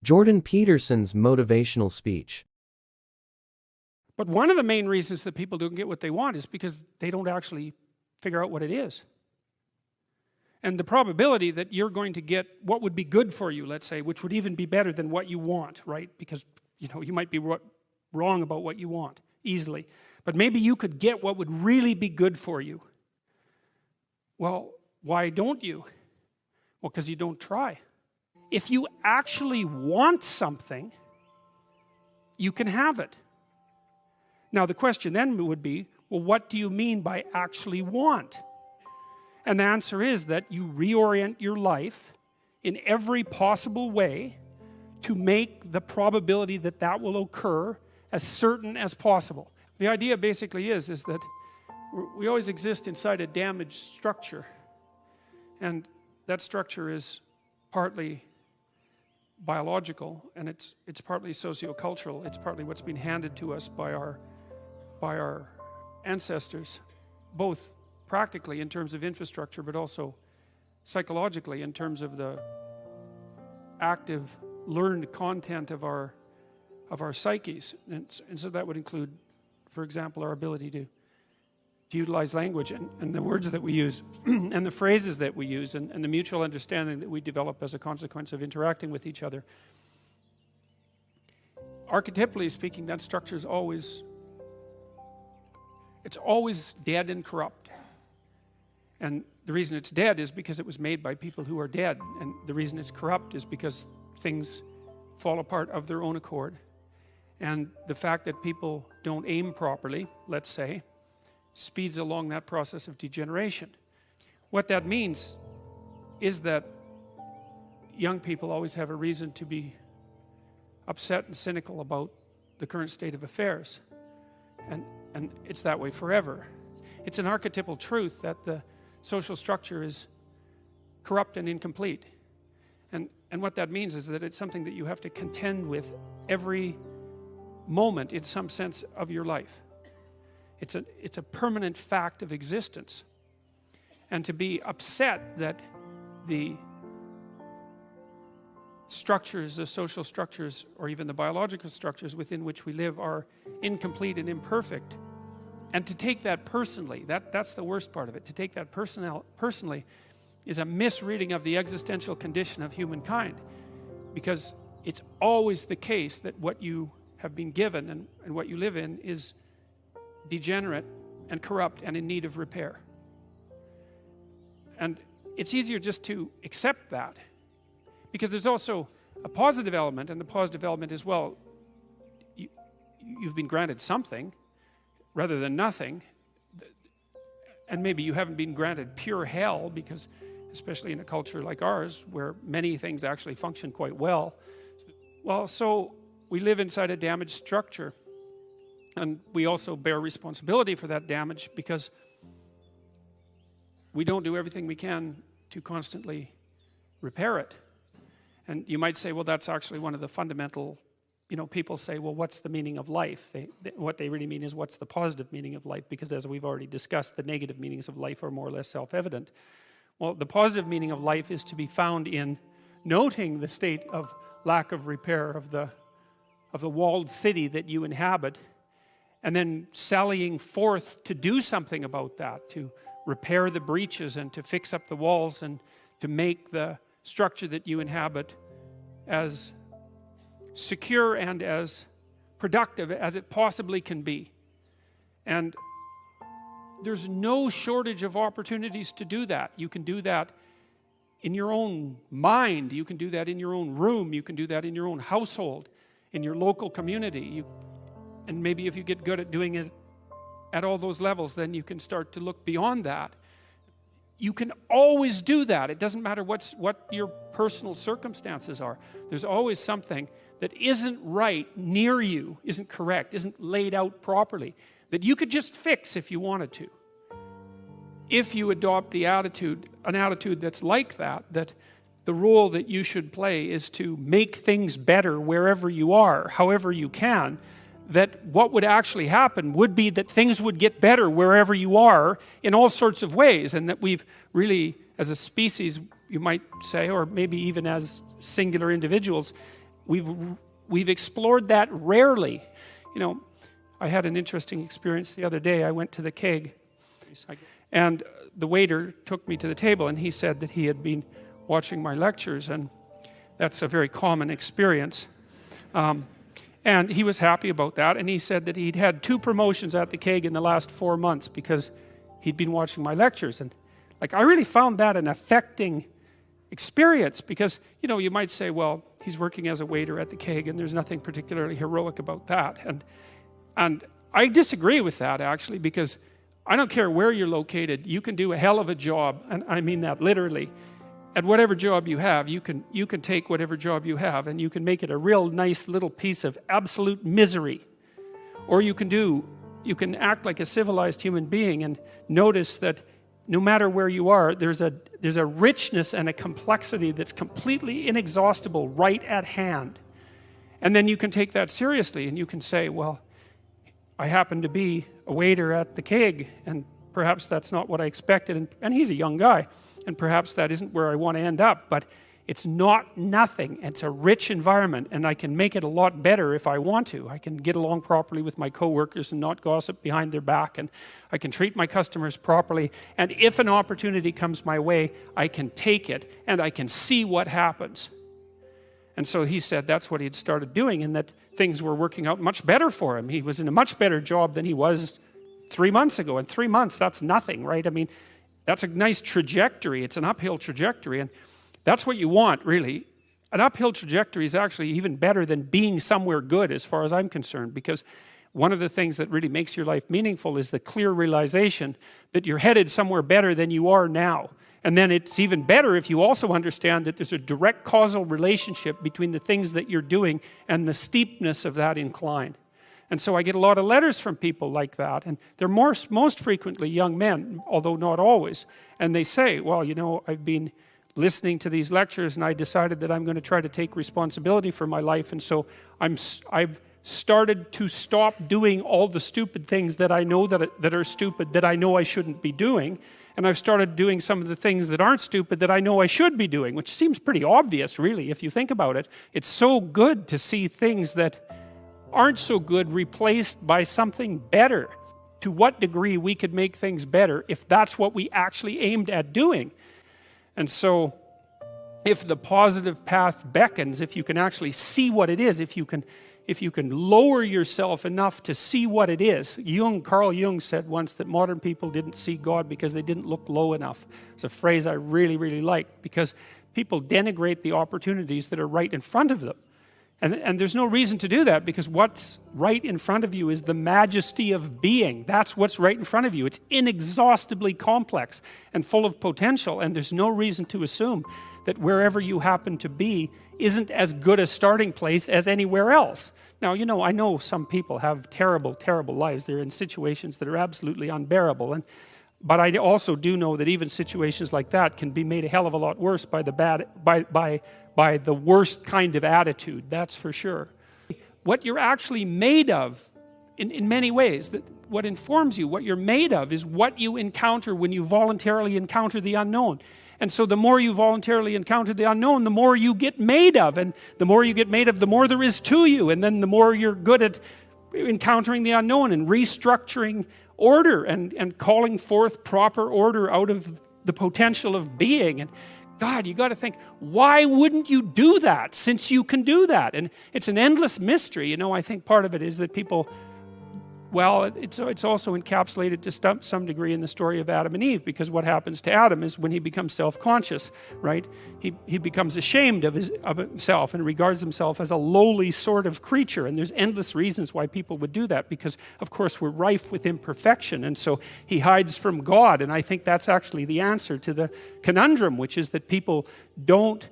Jordan Peterson's motivational speech. But one of the main reasons that people don't get what they want is because they don't actually figure out what it is. And the probability that you're going to get what would be good for you, let's say, which would even be better than what you want, right? Because you might be wrong about what you want easily. But maybe you could get what would really be good for you. Well, why don't you? Well, because you don't try. If you actually want something, you can have it. Now the question then would be, well, what do you mean by actually want? And the answer is that you reorient your life in every possible way to make the probability that that will occur as certain as possible. The idea basically is that we always exist inside a damaged structure, and that structure is partly biological, and it's partly sociocultural. It's partly what's been handed to us by our ancestors, both practically in terms of infrastructure, but also psychologically in terms of the active learned content of our psyches. And so that would include, for example, our ability to utilize language and the words that we use and the phrases that we use and the mutual understanding that we develop as a consequence of interacting with each other. Archetypally speaking, that structure is always dead and corrupt. And the reason it's dead is because it was made by people who are dead, and the reason it's corrupt is because things fall apart of their own accord. And the fact that people don't aim properly, let's say, speeds along that process of degeneration. What that means is that young people always have a reason to be upset and cynical about the current state of affairs. And it's that way forever. It's an archetypal truth that the social structure is corrupt and incomplete. And what that means is that it's something that you have to contend with every moment in some sense of your life. It's a permanent fact of existence. And to be upset that the structures, the social structures, or even the biological structures within which we live are incomplete and imperfect, and to take that personally, that's the worst part of it. To take that personally is a misreading of the existential condition of humankind, because it's always the case that what you have been given and what you live in is degenerate and corrupt and in need of repair. And it's easier just to accept that, because there's also a positive element, and the positive element is, well, you've been granted something rather than nothing, and maybe you haven't been granted pure hell, because especially in a culture like ours where many things actually function quite well. Well, so we live inside a damaged structure, and we also bear responsibility for that damage because we don't do everything we can to constantly repair it. And you might say, well, that's actually one of the fundamental, people say, well, what's the meaning of life? What they really mean is, what's the positive meaning of life? Because as we've already discussed, the negative meanings of life are more or less self-evident. Well, the positive meaning of life is to be found in noting the state of lack of repair of the walled city that you inhabit, and then sallying forth to do something about that, to repair the breaches and to fix up the walls and to make the structure that you inhabit as secure and as productive as it possibly can be. And there's no shortage of opportunities to do that. You can do that in your own mind. You can do that in your own room. You can do that in your own household, in your local community. And maybe if you get good at doing it at all those levels, then you can start to look beyond that. You can always do that. It doesn't matter what your personal circumstances are. There's always something that isn't right near you, isn't correct, isn't laid out properly, that you could just fix if you wanted to. If you adopt an attitude that's like that the role that you should play is to make things better wherever you are, however you can, that what would actually happen would be that things would get better wherever you are in all sorts of ways, and that we've really, as a species, you might say, or maybe even as singular individuals, we've explored that rarely. I had an interesting experience the other day. I went to the keg, and the waiter took me to the table, and he said that he had been watching my lectures, and that's a very common experience. And he was happy about that, and he said that he'd had 2 promotions at the keg in the last 4 months because he'd been watching my lectures. And I really found that an affecting experience, because you might say, well, he's working as a waiter at the keg and there's nothing particularly heroic about that. And I disagree with that, actually, because I don't care where you're located, you can do a hell of a job, and I mean that literally. At whatever job you have, you can take whatever job you have and you can make it a real nice little piece of absolute misery. Or you can act like a civilized human being and notice that no matter where you are, there's a richness and a complexity that's completely inexhaustible right at hand. And then you can take that seriously and you can say, well, I happen to be a waiter at the keg, and perhaps that's not what I expected, and he's a young guy, and perhaps that isn't where I want to end up, but it's not nothing. It's a rich environment, and I can make it a lot better if I want to. I can get along properly with my coworkers and not gossip behind their back, and I can treat my customers properly, and if an opportunity comes my way, I can take it, and I can see what happens. And so he said that's what he had started doing, and that things were working out much better for him. He was in a much better job than he was 3 months ago. In 3 months, that's nothing, right? I mean, that's a nice trajectory. It's an uphill trajectory, and that's what you want, really. An uphill trajectory is actually even better than being somewhere good, as far as I'm concerned, because one of the things that really makes your life meaningful is the clear realization that you're headed somewhere better than you are now. And then it's even better if you also understand that there's a direct causal relationship between the things that you're doing and the steepness of that incline. And so I get a lot of letters from people like that, and they're most frequently young men, although not always. And they say, well, I've been listening to these lectures and I decided that I'm going to try to take responsibility for my life, and so I've started to stop doing all the stupid things that I know that are stupid, that I know I shouldn't be doing, and I've started doing some of the things that aren't stupid that I know I should be doing, which seems pretty obvious, really, if you think about it. It's so good to see things that aren't so good replaced by something better. To what degree we could make things better if that's what we actually aimed at doing. And so if the positive path beckons, if you can actually see what it is, if you can lower yourself enough to see what it is. Carl Jung said once that modern people didn't see God because they didn't look low enough. It's a phrase I really, really like, because people denigrate the opportunities that are right in front of them. And there's no reason to do that, because what's right in front of you is the majesty of being. That's what's right in front of you. It's inexhaustibly complex and full of potential, and there's no reason to assume that wherever you happen to be isn't as good a starting place as anywhere else. Now, I know some people have terrible, terrible lives. They're in situations that are absolutely unbearable, but I also do know that even situations like that can be made a hell of a lot worse by the worst kind of attitude, that's for sure. What you're actually made of, in many ways, that what informs you, what you're made of, is what you encounter when you voluntarily encounter the unknown. And so the more you voluntarily encounter the unknown, the more you get made of, and the more you get made of, the more there is to you, and then the more you're good at encountering the unknown and restructuring order and calling forth proper order out of the potential of being. And God, you got to think, why wouldn't you do that since you can do that? And it's an endless mystery. I think part of it is that people, well, it's also encapsulated to some degree in the story of Adam and Eve, because what happens to Adam is when he becomes self-conscious, right? He becomes ashamed of himself and regards himself as a lowly sort of creature. And there's endless reasons why people would do that, because, of course, we're rife with imperfection. And so he hides from God. And I think that's actually the answer to the conundrum, which is that people don't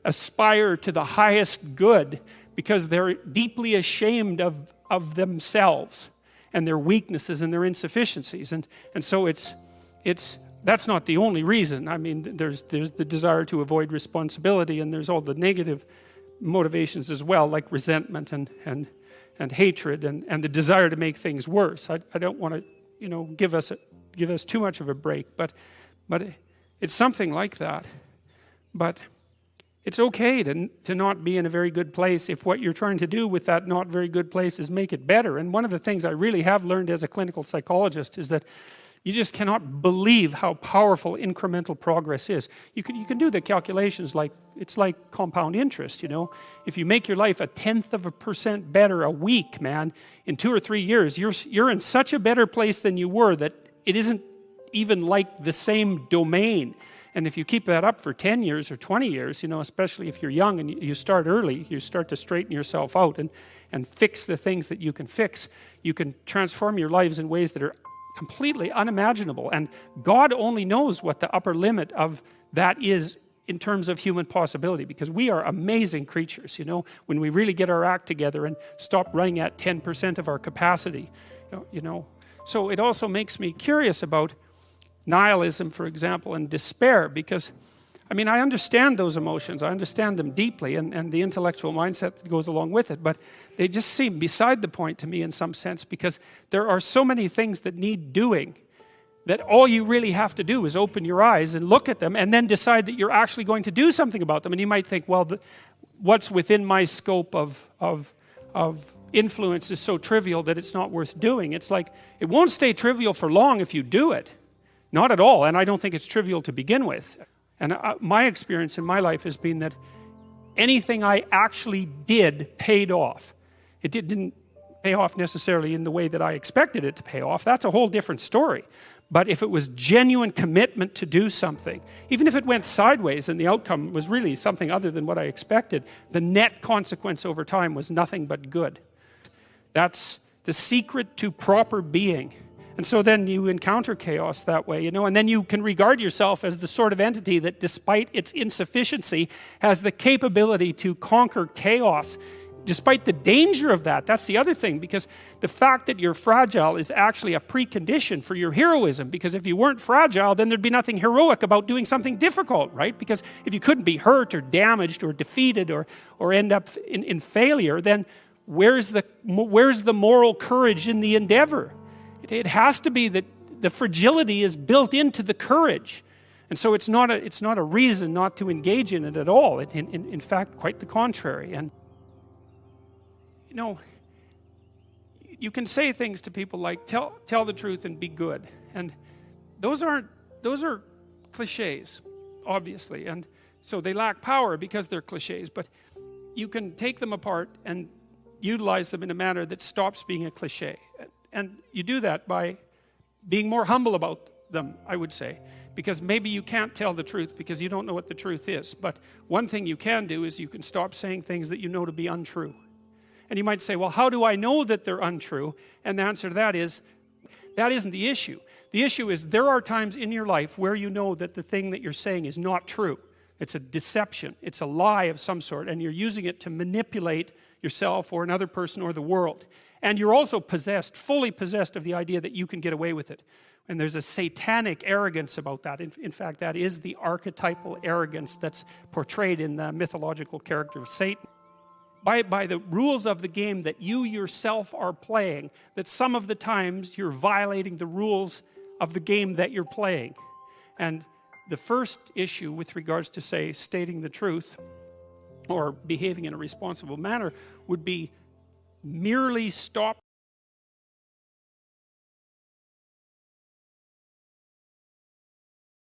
aspire to the highest good because they're deeply ashamed of themselves and their weaknesses and their insufficiencies, and so that's not the only reason. I mean, there's the desire to avoid responsibility, and there's all the negative motivations as well, like resentment and hatred and the desire to make things worse. I don't want to give us too much of a break, but it's something like that. But It's okay to not be in a very good place if what you're trying to do with that not very good place is make it better. And one of the things I really have learned as a clinical psychologist is that you just cannot believe how powerful incremental progress is. You can do the calculations like, it's like compound interest, you know. If you make your life 0.1% better a week, man, in 2 or 3 years, you're in such a better place than you were that it isn't even like the same domain. And if you keep that up for 10 years or 20 years, you know, especially if you're young and you start early, you start to straighten yourself out and fix the things that you can fix, you can transform your lives in ways that are completely unimaginable. And God only knows what the upper limit of that is in terms of human possibility, because we are amazing creatures, you know, when we really get our act together and stop running at 10% of our capacity, you know. So it also makes me curious about nihilism, for example, and despair, because I mean, I understand those emotions, I understand them deeply, and the intellectual mindset that goes along with it, but they just seem beside the point to me in some sense, because there are so many things that need doing that all you really have to do is open your eyes and look at them and then decide that you're actually going to do something about them. And you might think, well, what's within my scope of influence is so trivial that it's not worth doing. It's like, it won't stay trivial for long if you do it. Not at all, and I don't think it's trivial to begin with. And my experience in my life has been that anything I actually did paid off. It didn't pay off necessarily in the way that I expected it to pay off. That's a whole different story. But if it was genuine commitment to do something, even if it went sideways and the outcome was really something other than what I expected, the net consequence over time was nothing but good. That's the secret to proper being. And so then you encounter chaos that way, you know, and then you can regard yourself as the sort of entity that, despite its insufficiency, has the capability to conquer chaos, despite the danger of that. That's the other thing, because the fact that you're fragile is actually a precondition for your heroism, because if you weren't fragile, then there'd be nothing heroic about doing something difficult, right? Because if you couldn't be hurt or damaged or defeated or end up in failure, then where's the moral courage in the endeavor? It has to be that the fragility is built into the courage, and so it's not a reason not to engage in it at all. In fact, quite the contrary. And you know, you can say things to people like tell the truth and be good, and those are cliches, obviously, and so they lack power because they're cliches. But you can take them apart and utilize them in a manner that stops being a cliche. And you do that by being more humble about them, I would say, because maybe you can't tell the truth because you don't know what the truth is. But one thing you can do is you can stop saying things that you know to be untrue. And you might say, well, how do I know that they're untrue? And the answer to that is, that isn't the issue. The issue is, there are times in your life where you know that the thing that you're saying is not true. It's a deception. It's a lie of some sort, and you're using it to manipulate yourself or another person or the world. And you're also possessed, fully possessed of the idea that you can get away with it. And there's a satanic arrogance about that. In fact, that is the archetypal arrogance that's portrayed in the mythological character of Satan. By the rules of the game that you yourself are playing, that some of the times you're violating the rules of the game that you're playing. And the first issue with regards to, say, stating the truth or behaving in a responsible manner would be merely stop